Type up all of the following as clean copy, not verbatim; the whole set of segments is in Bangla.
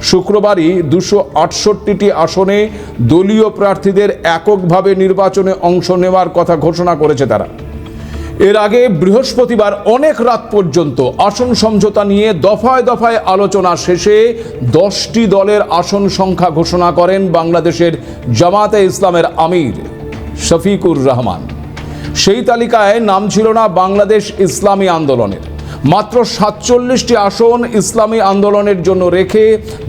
শুক্রবারই 268টি আসনে দলীয় প্রার্থীদের এককভাবে নির্বাচনে অংশ নেওয়ার কথা ঘোষণা করেছে তারা। এর আগে বৃহস্পতিবার অনেক রাত পর্যন্ত আসন সমঝোতা নিয়ে দফায় দফায় আলোচনা শেষে 10টি দলের আসন সংখ্যা ঘোষণা করেন বাংলাদেশের জামাতে ইসলামের আমির শফিকুর রহমান। সেই তালিকায় নাম ছিল না বাংলাদেশ ইসলামী আন্দোলনের। মাত্র 47টি আসন ইসলামী আন্দোলনের জন্য রেখে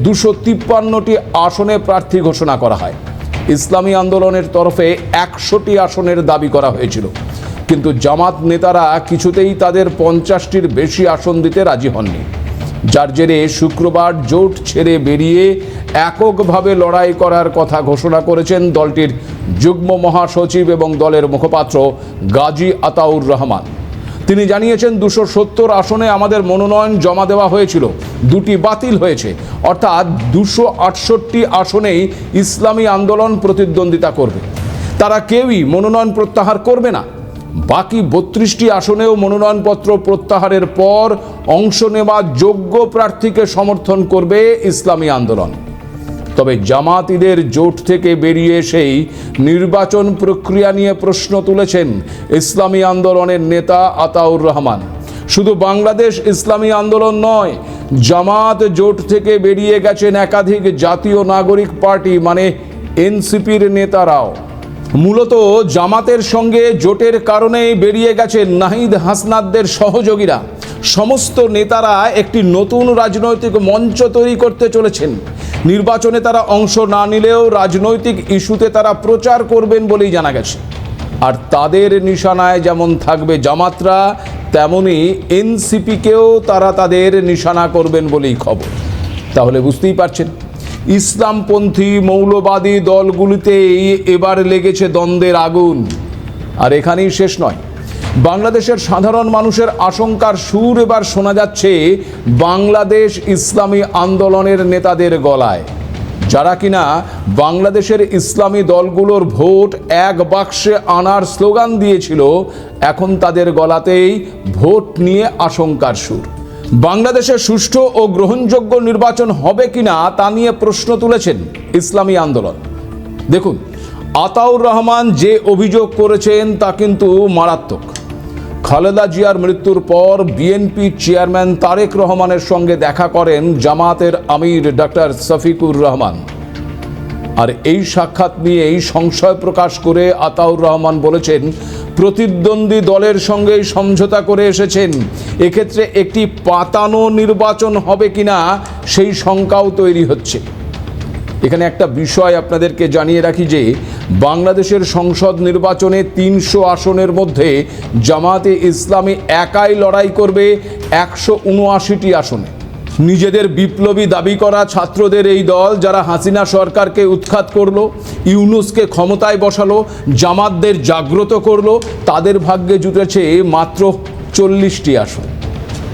253টি আসনে প্রার্থী ঘোষণা করা হয়। ইসলামী আন্দোলনের তরফে 100টি আসনের দাবি করা হয়েছিল, কিন্তু জামাত নেতারা কিছুতেই তাদের 50টির বেশি আসন দিতে রাজি হননি, যার জেরে শুক্রবার জোট ছেড়ে বেরিয়ে এককভাবে লড়াই করার কথা ঘোষণা করেছেন দলটির যুগ্ম মহাসচিব এবং দলের মুখপাত্র গাজী আতাউর রহমান। তিনি জানিয়েছেন, 270 আসনে আমাদের মনোনয়ন জমা দেওয়া হয়েছিল, 2টি বাতিল হয়েছে, অর্থাৎ 268 আসনেই ইসলামী আন্দোলন প্রতিদ্বন্দ্বিতা করবে। তারা কেউই মনোনয়ন প্রত্যাহার করবে না। বাকি 32টি আসনেও মনোনয়নপত্র প্রত্যাহারের পর অংশ নেওয়া যোগ্য প্রার্থীকে সমর্থন করবে ইসলামী আন্দোলন। তবে জামাতিদের জোট থেকে বেরিয়ে সেই নির্বাচন প্রক্রিয়া নিয়ে প্রশ্ন তুলেছেন ইসলামী আন্দোলনের নেতা আতাউর রহমান। শুধু বাংলাদেশ ইসলামী আন্দোলন নয়, জামাত জোট থেকে বেরিয়ে গেছেন একাধিক জাতীয় নাগরিক পার্টি মানে এনসিপির নেতারাও। মূলত জামাতের সঙ্গে জোটের কারণেই বেরিয়ে গেছেন নাহিদ হাসনাতদের সহযোগীরা। সমস্ত নেতারা একটি নতুন রাজনৈতিক মঞ্চ তৈরি করতে চলেছেন। নির্বাচনে তারা অংশ না নিলেও রাজনৈতিক ইস্যুতে তারা প্রচার করবেন বলেই জানা গেছে। আর তাদের নিশানায় যেমন থাকবে জামাতরা, তেমনি এনসিপিকেও তারা তাদের নিশানা করবেন বলেই খবর। তাহলে বুঝতেই পারছেন, ইসলামপন্থী মৌলবাদী দলগুলিতেই এবার লেগেছে দ্বন্দ্বের আগুন। আর এখানেই শেষ নয়, বাংলাদেশের সাধারণ মানুষের আশঙ্কার সুর এবার শোনা যাচ্ছে বাংলাদেশ ইসলামী আন্দোলনের নেতাদের গলায়, যারা কিনা বাংলাদেশের ইসলামী দলগুলোর ভোট এক বাক্সে আনার স্লোগান দিয়েছিল। এখন তাদের গলাতেই ভোট নিয়ে আশঙ্কার সুর। বাংলাদেশে সুষ্ঠু ও গ্রহণযোগ্য নির্বাচন হবে কিনা তা নিয়ে প্রশ্ন তুলেছেন ইসলামী আন্দোলন। দেখুন, আতাউর রহমান যে অভিযোগ করেছেন তা কিন্তু মারাত্মক। খালেদা জিয়ার মৃত্যুর পর বিএনপি চেয়ারম্যান তারেক রহমানের সঙ্গে দেখা করেন জামাতের আমির ডক্টর শফিকুর রহমান। আর এই সাক্ষাৎ নিয়েই সংশয় প্রকাশ করে আতাউর রহমান বলেছেন, প্রতিদ্বন্দ্বী দলের সঙ্গেই সমঝোতা করে এসেছেন। এক্ষেত্রে একটি পাতানো নির্বাচন হবে কিনা সেই শঙ্কাও তৈরি হচ্ছে। এখানে একটা বিষয় আপনাদেরকে জানিয়ে রাখি যে বাংলাদেশের সংসদ নির্বাচনে 300 আসনের মধ্যে জামাতে ইসলামী একাই লড়াই করবে 179টি আসনে। নিজেদের বিপ্লবী দাবি করা ছাত্রদের এই দল, যারা হাসিনা সরকারকে উৎখাত করলো, ইউনূসকে ক্ষমতায় বসালো, জামাতদের জাগ্রত করলো, তাদের ভাগ্যে জুটেছে মাত্র 40টি আসন।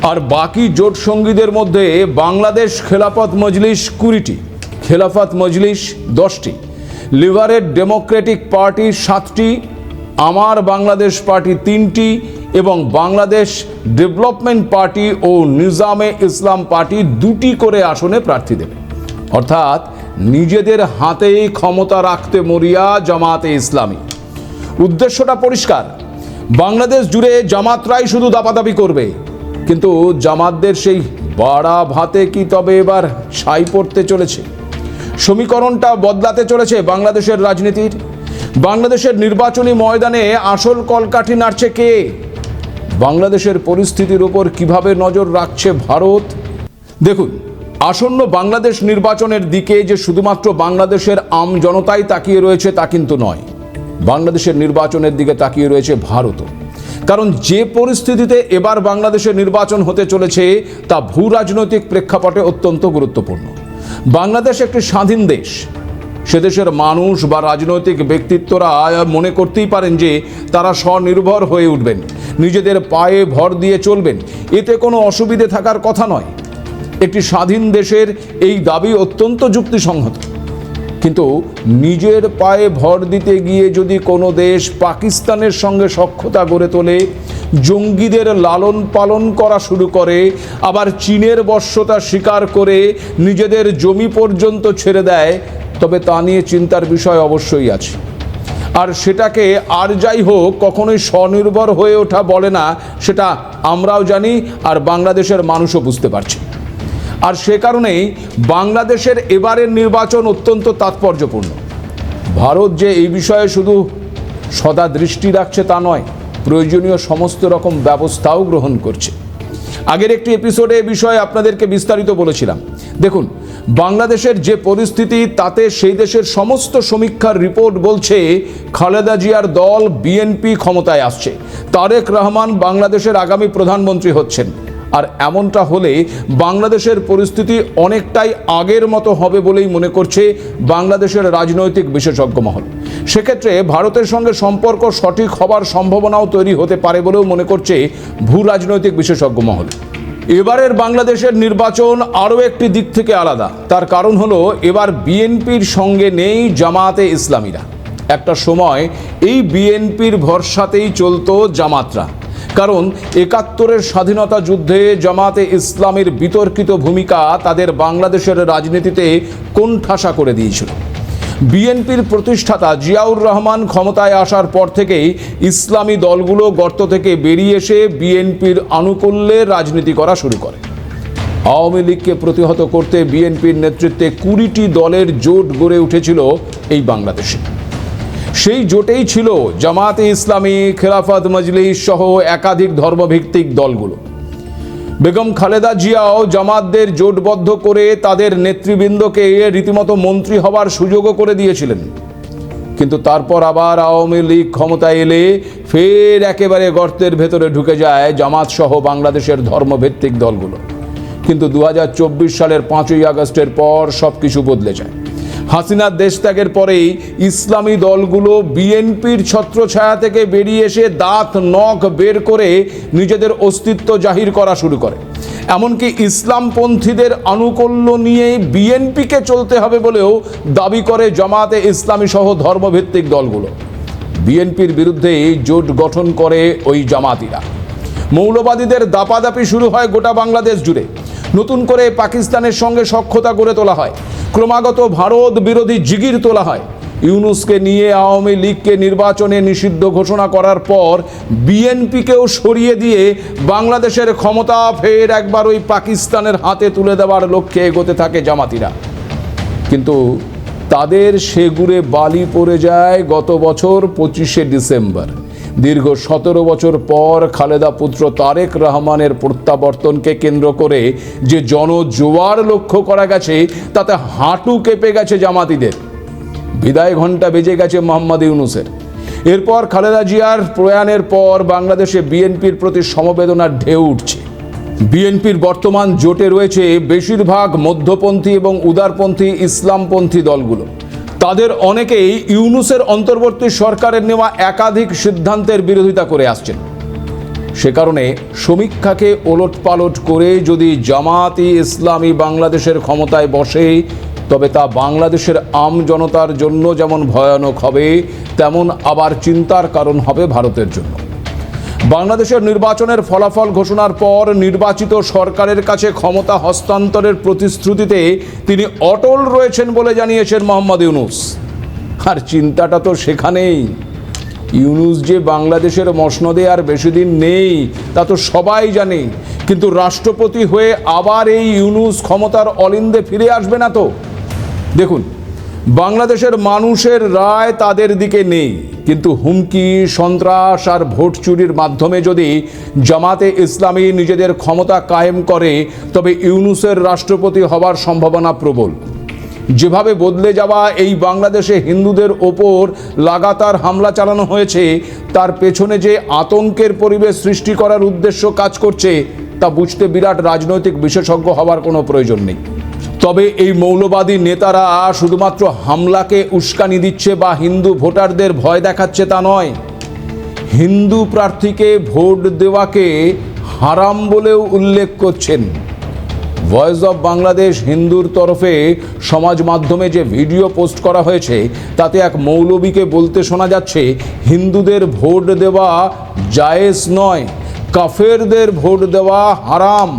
আর বাকি জোট সঙ্গীদের মধ্যে বাংলাদেশ খেলাফত মজলিস 20টি, খেলাফত মজলিস 10টি, লিবারেল ডেমোক্রেটিক পার্টি 7টি, আমার বাংলাদেশ পার্টি 3টি এবং বাংলাদেশ ডেভেলপমেন্ট পার্টি ও নিজামে ইসলাম পার্টি 2টি করে আসনে প্রার্থী দেবে। অর্থাৎ নিজেদের হাতেই ক্ষমতা রাখতে মরিয়া জামাতে ইসলামী। উদ্দেশ্যটা পরিষ্কার, বাংলাদেশ জুড়ে জামাতরাই শুধু দাপাদাপি করবে। কিন্তু জামাতদের সেই বাড়া ভাতে কি তবে এবার ছাই পড়তে চলেছে? সমীকরণটা বদলাতে চলেছে বাংলাদেশের রাজনীতির। বাংলাদেশের নির্বাচনী ময়দানে আসল কলকাঠি নাড়ছে কে? বাংলাদেশের পরিস্থিতির উপর কিভাবে নজর রাখছে ভারত? দেখুন, আসন্ন বাংলাদেশ নির্বাচনের দিকে যে শুধুমাত্র বাংলাদেশের আম জনতাই তাকিয়ে রয়েছে তা কিন্তু নয়, বাংলাদেশের নির্বাচনের দিকে তাকিয়ে রয়েছে ভারতও। কারণ যে পরিস্থিতিতে এবার বাংলাদেশের নির্বাচন হতে চলেছে তা ভূ রাজনৈতিক প্রেক্ষাপটে অত্যন্ত গুরুত্বপূর্ণ। বাংলাদেশ একটি স্বাধীন দেশ। সে দেশের মানুষ বা রাজনৈতিক ব্যক্তিত্বরা মনে করতেই পারেন যে তারা স্বনির্ভর হয়ে উঠবেন, নিজেদের পায়ে ভর দিয়ে চলবেন। এতে কোনো অসুবিধে থাকার কথা নয়। একটি স্বাধীন দেশের এই দাবি অত্যন্ত যুক্তিসঙ্গত। কিন্তু নিজের পায়ে ভর দিতে গিয়ে যদি কোনো দেশ পাকিস্তানের সঙ্গে সখ্যতা গড়ে তোলে, জঙ্গিদের লালন পালন করা শুরু করে, আবার চীনের বশ্যতা স্বীকার করে নিজেদের জমি পর্যন্ত ছেড়ে দেয়, তবে তা নিয়ে চিন্তার বিষয় অবশ্যই আছে। আর সেটাকে আর যাই হোক কখনোই স্বনির্ভর হয়ে ওঠা বলে না, সেটা আমরাও জানি আর বাংলাদেশের মানুষও বুঝতে পারছে। আর সে কারণেই বাংলাদেশের এবারের নির্বাচন অত্যন্ত তাৎপর্যপূর্ণ। ভারত যে এই বিষয়ে শুধু সদা দৃষ্টি রাখছে তা নয়, প্রয়োজনীয় সমস্ত রকম ব্যবস্থাও গ্রহণ করছে। আগের একটি এপিসোডে এই বিষয়ে আপনাদেরকে বিস্তারিত বলেছিলাম। দেখুন, বাংলাদেশের যে পরিস্থিতি, তাতে সেই দেশের সমস্ত সমীক্ষার রিপোর্ট বলছে খালেদা জিয়ার দল বিএনপি ক্ষমতায় আসছে, তারেক রহমান বাংলাদেশের আগামী প্রধানমন্ত্রী হচ্ছেন। আর এমনটা হলে বাংলাদেশের পরিস্থিতি অনেকটাই আগের মতো হবে বলেই মনে করছে বাংলাদেশের রাজনৈতিক বিশেষজ্ঞ মহল। সেক্ষেত্রে ভারতের সঙ্গে সম্পর্ক সঠিক হবার সম্ভাবনাও তৈরি হতে পারে বলেও মনে করছে ভূ রাজনৈতিক বিশেষজ্ঞ মহল। এবারের বাংলাদেশের নির্বাচন আরও একটি দিক থেকে আলাদা। তার কারণ হলো, এবার বিএনপির সঙ্গে নেই জামায়াতে ইসলামীরা। একটা সময় এই বিএনপির ভরসাতেই চলতো জামাতরা, কারণ ৭১-এর স্বাধীনতা যুদ্ধে জামায়াতে ইসলামীর বিতর্কিত ভূমিকা তাদের বাংলাদেশের রাজনীতিতে কোণঠাসা করে দিয়েছিল। বিএনপির প্রতিষ্ঠাতা জিয়াউর রহমান ক্ষমতায় আসার পর থেকেই ইসলামী দলগুলো গর্ত থেকে বেরিয়ে এসে বিএনপির আনুকূল্যে রাজনীতি করা শুরু করে। আওয়ামী লীগকে প্রতিহত করতে বিএনপির নেতৃত্বে ২০টি দলের জোট গড়ে উঠেছিল এই বাংলাদেশে। সেই জোটেই ছিল জামায়াতে ইসলামী, খেলাফত মজলিস সহ একাধিক ধর্মভিত্তিক দলগুলো। বেগম খালেদা জিয়াও জামাতদের জোটবদ্ধ করে তাদের নেতৃবৃন্দকে রীতিমতো মন্ত্রী হবার সুযোগও করে দিয়েছিলেন। কিন্তু তারপর আবার আওয়ামী লীগ ক্ষমতায় এলে ফের একেবারে গর্তের ভেতরে ঢুকে যায় জামাত সহ বাংলাদেশের ধর্মভিত্তিক দলগুলো। কিন্তু ২০২৪ সালের ৫ই আগস্টের পর সব কিছু বদলে যায়। হাসিনার দেশত্যাগের পরেই ইসলামী দলগুলো বিএনপির ছত্রছায়া থেকে বেরিয়ে এসে দাঁত নখ বের করে নিজেদের অস্তিত্ব জাহির করা শুরু করে। এমনকি ইসলামপন্থীদের আনুকূল্য নিয়ে বিএনপিকে চলতে হবে বলেও দাবি করে জামায়াতে ইসলামী সহ ধর্মভিত্তিক দলগুলো। বিএনপির বিরুদ্ধে জোট গঠন করে ওই জামাতিরা। মৌলবাদীদের দাপাদাপি শুরু হয় গোটা বাংলাদেশ জুড়ে। নতুন করে পাকিস্তানের সঙ্গে সখ্যতা গড়ে তোলা হয়। ক্রমাগত ভারত বিরোধী জিগির তোলা হয়। ইউনূসকে নিয়ে আওয়ামী লীগকে নির্বাচনে নিষিদ্ধ ঘোষণা করার পর বিএনপিকেও সরিয়ে দিয়ে বাংলাদেশের ক্ষমতা ফের একবার ওই পাকিস্তানের হাতে তুলে দেওয়ার লক্ষ্যে এগোতে থাকে জামাতিরা। কিন্তু তাদের সেগুড়ে বালি পড়ে যায় গত বছর ২৫শে ডিসেম্বর। দীর্ঘ ১৭ বছর পর খালেদা পুত্র তারেক রহমানের প্রত্যাবর্তনকে কেন্দ্র করে যে জনজোয়ার লক্ষ্য করা গেছে, তাতে হাঁটু কেঁপে গেছে জামাতিদের। বিদায় ঘণ্টা বেজে গেছে মোহাম্মদ ইউনূসের। এরপর খালেদা জিয়ার প্রয়াণের পর বাংলাদেশে বিএনপির প্রতি সমবেদনার ঢেউ উঠছে। বিএনপির বর্তমান জোটে রয়েছে বেশিরভাগ মধ্যপন্থী এবং উদারপন্থী ইসলামপন্থী দলগুলো। তাদের অনেকেই ইউনূসের অন্তর্বর্তী সরকারের নেওয়া একাধিক সিদ্ধান্তের বিরোধিতা করে আসছেন। সে কারণে সমীক্ষাকে ওলটপালট করে যদি জামায়াতে ইসলামী বাংলাদেশের ক্ষমতায় বসে, তবে তা বাংলাদেশের আম জনতার জন্য যেমন ভয়ানক হবে, তেমন আবার চিন্তার কারণ হবে ভারতের জন্য। বাংলাদেশের নির্বাচনের ফলাফল ঘোষণার পর নির্বাচিত সরকারের কাছে ক্ষমতা হস্তান্তরের প্রতিশ্রুতিতে তিনি অটল রয়েছেন বলে জানিয়েছেন মোহাম্মদ ইউনূস। আর চিন্তাটা তো সেখানেই। ইউনূস যে বাংলাদেশের মসনদে আর বেশি দিন নেই, তা তো সবাই জানে। কিন্তু রাষ্ট্রপতি হয়ে আবার এই ইউনূস ক্ষমতার অলিন্দে ফিরে আসবে না তো? দেখুন, বাংলাদেশের মানুষের রায় তাদের দিকে নেই, কিন্তু হুমকি, সন্ত্রাস আর ভোট চুরির মাধ্যমে যদি জামাতে ইসলামী নিজেদের ক্ষমতা কায়েম করে, তবে ইউনূসের রাষ্ট্রপতি হবার সম্ভাবনা প্রবল। যেভাবে বদলে যাওয়া এই বাংলাদেশে হিন্দুদের ওপর লাগাতার হামলা চালানো হয়েছে, তার পেছনে যে আতঙ্কের পরিবেশ সৃষ্টি করার উদ্দেশ্য কাজ করছে, তা বুঝতে বিরাট রাজনৈতিক বিশেষজ্ঞ হওয়ার কোনো প্রয়োজন নেই। তবে এই মৌলবাদী নেতারা শুধুমাত্র হামলাকে উস্কানি দিচ্ছে বা হিন্দু ভোটারদের ভয় দেখাচ্ছে তা নয়, হিন্দু প্রার্থীকে ভোট দেওয়াকে হারাম বলেও উল্লেখ করছেন। ভয়েস অফ বাংলাদেশ হিন্দুর তরফে সমাজ মাধ্যমে যে ভিডিও পোস্ট করা হয়েছে তাতে এক মৌলবীকে বলতে শোনা যাচ্ছে হিন্দুদের ভোট দেওয়া জায়েজ নয়, কাফেরদের ভোট দেওয়া হারাম।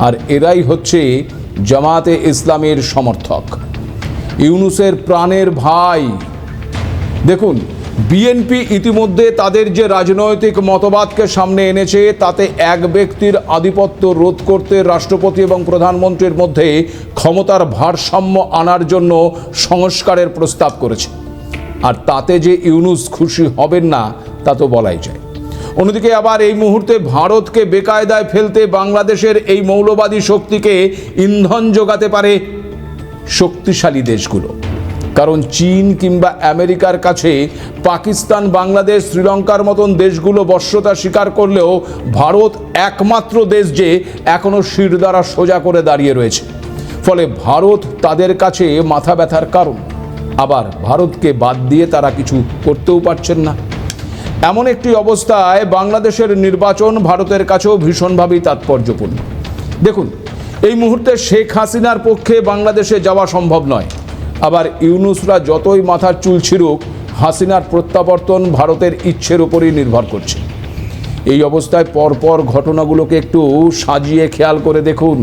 আর এরাই হচ্ছে জামাতে ইসলামের সমর্থক, ইউনূসের প্রাণের ভাই। দেখুন, বিএনপি ইতিমধ্যে তাদের যে রাজনৈতিক মতবাদকে সামনে এনেছে তাতে এক ব্যক্তির আধিপত্য রোধ করতে রাষ্ট্রপতি এবং প্রধানমন্ত্রীর মধ্যে ক্ষমতার ভারসাম্য আনার জন্য সংস্কারের প্রস্তাব করেছে। আর তাতে যে ইউনূস খুশি হবেন না তা তো বলাই যায়। অন্যদিকে আবার এই মুহূর্তে ভারতকে বেকায়দায় ফেলতে বাংলাদেশের এই মৌলবাদী শক্তিকে ইন্ধন যোগাতে পারে শক্তিশালী দেশগুলো। কারণ চীন কিংবা আমেরিকার কাছে পাকিস্তান, বাংলাদেশ, শ্রীলঙ্কার মতন দেশগুলো বশ্যতা স্বীকার করলেও ভারত একমাত্র দেশ যে এখনো শিরদাঁড়া সোজা করে দাঁড়িয়ে রয়েছে। ফলে ভারত তাদের কাছে মাথা ব্যথার কারণ। আবার ভারতকে বাদ দিয়ে তারা কিছু করতেও পারছেন না। এমন একটি অবস্থায় বাংলাদেশের নির্বাচন ভারতের কাছেও ভীষণভাবেই তাৎপর্যপূর্ণ। দেখুন, এই মুহূর্তে শেখ হাসিনার পক্ষে বাংলাদেশে যাওয়া সম্ভব নয়। আবার ইউনূসরা যতই মাথার চুল ছিঁড়ুক, হাসিনার প্রত্যাবর্তন ভারতের ইচ্ছের উপরই নির্ভর করছে। এই অবস্থায় পরপর ঘটনাগুলোকে একটু সাজিয়ে খেয়াল করে দেখুন।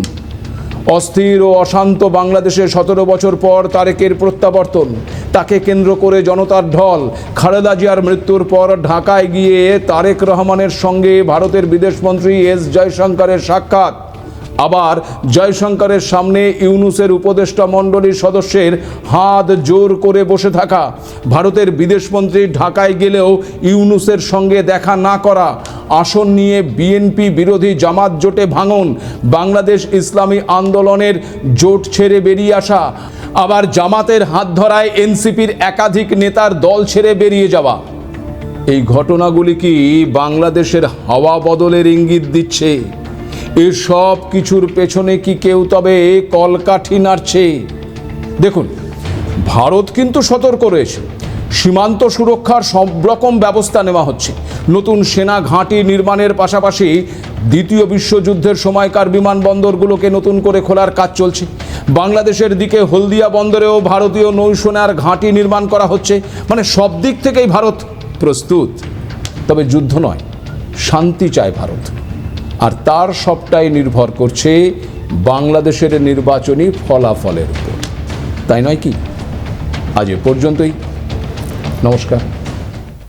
অস্থির ও অশান্ত বাংলাদেশে 17 বছর পর তারেকের প্রত্যাবর্তন, তাকে কেন্দ্র করে জনতার ঢল। খালেদা জিয়ার মৃত্যুর পর ঢাকায় গিয়ে তারেক রহমানের সঙ্গে ভারতের বিদেশমন্ত্রী এস জয়শঙ্করের সাক্ষাৎ। আবার জয়শঙ্করের সামনে ইউনূসের উপদেষ্টা মণ্ডলীর সদস্যের হাত জোর করে বসে থাকা। ভারতের বিদেশমন্ত্রী ঢাকায় গেলেও ইউনূসের সঙ্গে দেখা না করা। আসন নিয়ে বিএনপি বিরোধী জামাত জোটে ভাঙন। বাংলাদেশ ইসলামী আন্দোলনের জোট ছেড়ে বেরিয়ে আসা। আবার জামাতের হাত ধরায় এনসিপির একাধিক নেতার দল ছেড়ে বেরিয়ে যাওয়া। এই ঘটনাগুলি কি বাংলাদেশের হাওয়া বদলের ইঙ্গিত দিচ্ছে? এসব কিছুর পেছনে কি কেউ তবে কলকাঠি নাড়ছে? দেখুন, ভারত কিন্তু সতর্ক রয়েছে। সীমান্ত সুরক্ষার সব রকম ব্যবস্থা নেওয়া হচ্ছে। নতুন সেনা ঘাঁটি নির্মাণের পাশাপাশি দ্বিতীয় বিশ্বযুদ্ধের সময়কার বিমানবন্দরগুলোকে নতুন করে খোলার কাজ চলছে। বাংলাদেশের দিকে হলদিয়া বন্দরেও ভারতীয় নৌসেনার ঘাঁটি নির্মাণ করা হচ্ছে। মানে সব দিক থেকেই ভারত প্রস্তুত। তবে যুদ্ধ নয়, শান্তি চায় ভারত। আর তার সবটাই নির্ভর করছে বাংলাদেশের নির্বাচনী ফলাফলের উপর, তাই নয় কি? আজ এ পর্যন্তই। নমস্কার।